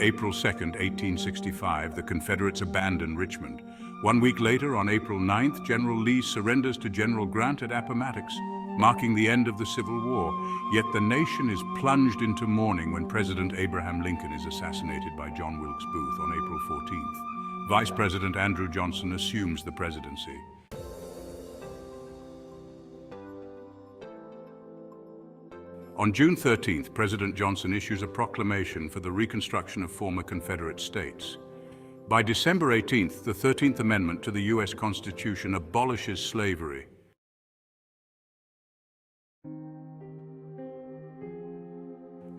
April 2nd, 1865, the Confederates abandon Richmond. 1 week later, on April 9th, General Lee surrenders to General Grant at Appomattox, marking the end of the Civil War. Yet the nation is plunged into mourning when President Abraham Lincoln is assassinated by John Wilkes Booth on April 14th. Vice President Andrew Johnson assumes the presidency. On June 13th, President Johnson issues a proclamation for the reconstruction of former Confederate states. By December 18th, the 13th Amendment to the U.S. Constitution abolishes slavery.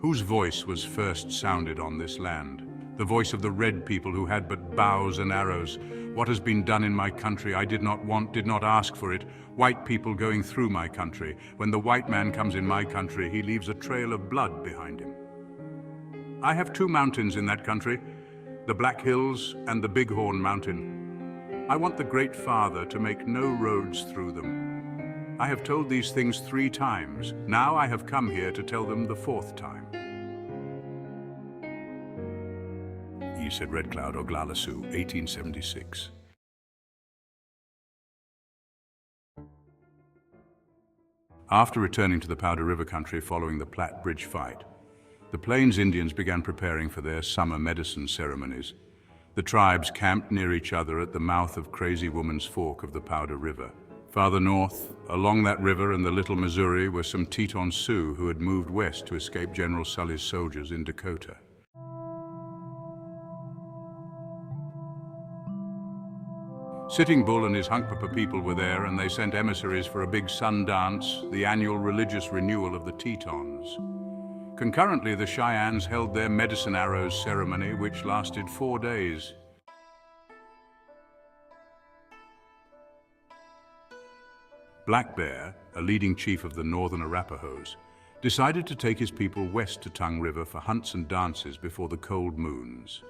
Whose voice was first sounded on this land? The voice of the red people who had but bows and arrows. What has been done in my country I did not want, did not ask for it. White people going through my country. When the white man comes in my country, he leaves a trail of blood behind him. I have two mountains in that country, the Black Hills and the Bighorn Mountain. I want the Great Father to make no roads through them. I have told these things 3 times. Now I have come here to tell them the 4th time. He said Red Cloud, Oglala Sioux, 1876. After returning to the Powder River country following the Platte Bridge fight, the Plains Indians began preparing for their summer medicine ceremonies. The tribes camped near each other at the mouth of Crazy Woman's Fork of the Powder River. Farther north, along that river and the Little Missouri, were some Teton Sioux who had moved west to escape General Sully's soldiers in Dakota. Sitting Bull and his Hunkpapa people were there, and they sent emissaries for a big sun dance, the annual religious renewal of the Tetons. Concurrently, the Cheyennes held their Medicine Arrows ceremony, which lasted 4 days. Black Bear, a leading chief of the northern Arapahos, decided to take his people west to Tongue River for hunts and dances before the cold moons.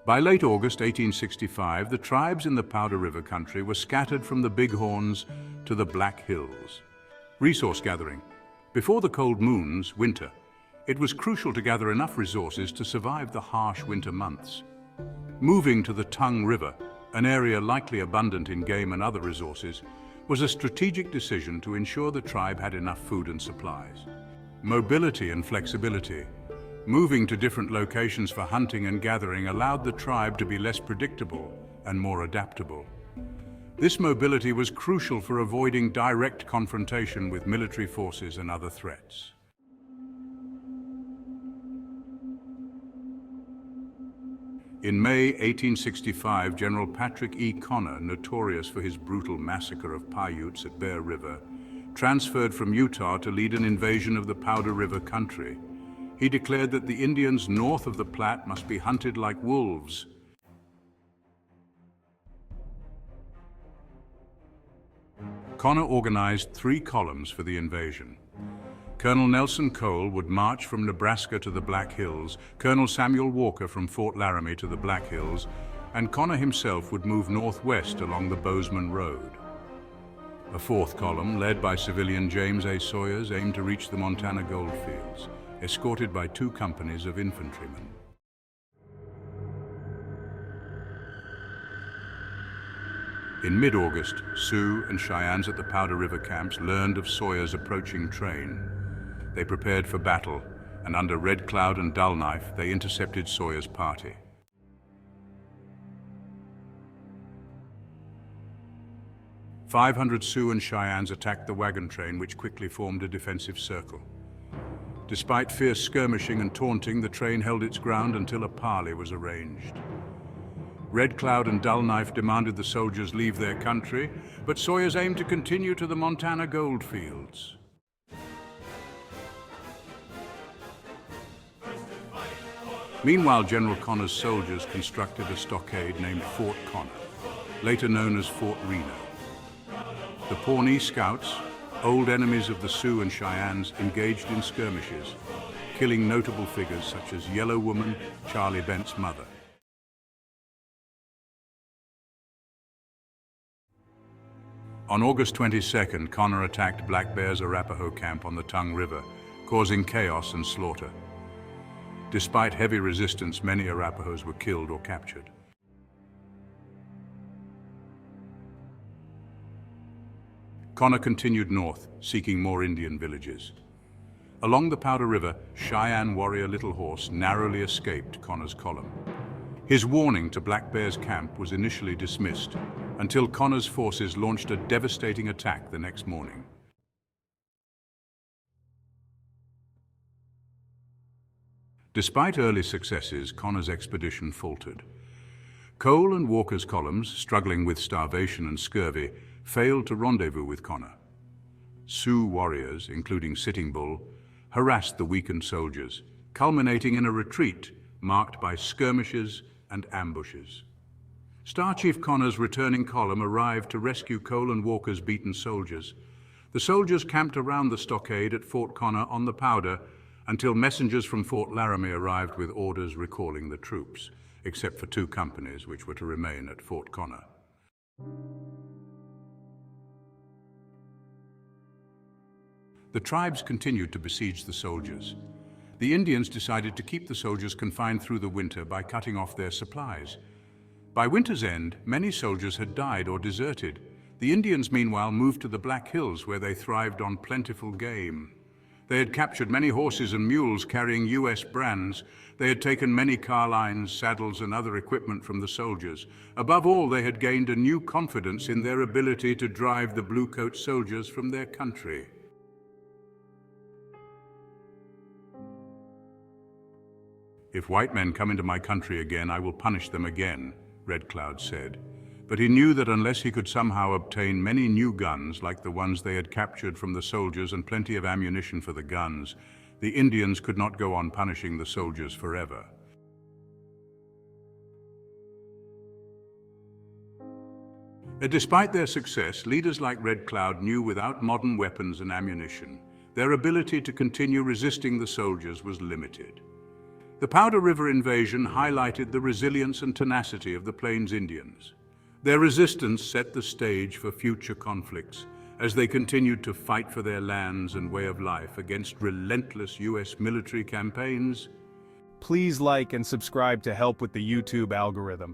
By late August 1865, the tribes in the Powder River country were scattered from the Bighorns to the Black Hills. Resource gathering. Before the cold moons, winter, it was crucial to gather enough resources to survive the harsh winter months. Moving to the Tongue River, an area likely abundant in game and other resources, was a strategic decision to ensure the tribe had enough food and supplies. Mobility and flexibility. Moving to different locations for hunting and gathering allowed the tribe to be less predictable and more adaptable. This mobility was crucial for avoiding direct confrontation with military forces and other threats. In May 1865, General Patrick E. Connor, notorious for his brutal massacre of Paiutes at Bear River, transferred from Utah to lead an invasion of the Powder River country. He declared that the Indians north of the Platte must be hunted like wolves. Connor organized 3 columns for the invasion. Colonel Nelson Cole would march from Nebraska to the Black Hills, Colonel Samuel Walker from Fort Laramie to the Black Hills, and Connor himself would move northwest along the Bozeman Road. A 4th column, led by civilian James A. Sawyers, aimed to reach the Montana goldfields, escorted by 2 companies of infantrymen. In mid-August, Sioux and Cheyennes at the Powder River camps learned of Sawyer's approaching train. They prepared for battle, and under Red Cloud and Dull Knife, they intercepted Sawyer's party. "500 Sioux and Cheyennes attacked the wagon train, which quickly formed a defensive circle. Despite fierce skirmishing and taunting, the train held its ground until a parley was arranged. Red Cloud and Dull Knife demanded the soldiers leave their country, but Sawyers aimed to continue to the Montana gold fields. Meanwhile, General Connor's soldiers constructed a stockade named Fort Connor, later known as Fort Reno. The Pawnee Scouts, old enemies of the Sioux and Cheyennes, engaged in skirmishes, killing notable figures such as Yellow Woman, Charlie Bent's mother. On August 22nd, Connor attacked Black Bear's Arapaho camp on the Tongue River, causing chaos and slaughter. Despite heavy resistance, many Arapahos were killed or captured. Connor continued north, seeking more Indian villages. Along the Powder River, Cheyenne warrior Little Horse narrowly escaped Connor's column. His warning to Black Bear's camp was initially dismissed, until Connor's forces launched a devastating attack the next morning. Despite early successes, Connor's expedition faltered. Cole and Walker's columns, struggling with starvation and scurvy, failed to rendezvous with Connor. Sioux warriors, including Sitting Bull, harassed the weakened soldiers, culminating in a retreat marked by skirmishes and ambushes. Star Chief Connor's returning column arrived to rescue Cole and Walker's beaten soldiers. The soldiers camped around the stockade at Fort Connor on the Powder until messengers from Fort Laramie arrived with orders recalling the troops, except for 2 companies which were to remain at Fort Connor. The tribes continued to besiege the soldiers. The Indians decided to keep the soldiers confined through the winter by cutting off their supplies. By winter's end, many soldiers had died or deserted. The Indians, meanwhile, moved to the Black Hills, where they thrived on plentiful game. They had captured many horses and mules carrying U.S. brands. They had taken many carlines, saddles, and other equipment from the soldiers. Above all, they had gained a new confidence in their ability to drive the Bluecoat soldiers from their country. "If white men come into my country again, I will punish them again," Red Cloud said. But he knew that unless he could somehow obtain many new guns like the ones they had captured from the soldiers and plenty of ammunition for the guns, the Indians could not go on punishing the soldiers forever. Despite their success, leaders like Red Cloud knew without modern weapons and ammunition, their ability to continue resisting the soldiers was limited. The Powder River invasion highlighted the resilience and tenacity of the Plains Indians. Their resistance set the stage for future conflicts as they continued to fight for their lands and way of life against relentless U.S. military campaigns. Please like and subscribe to help with the YouTube algorithm.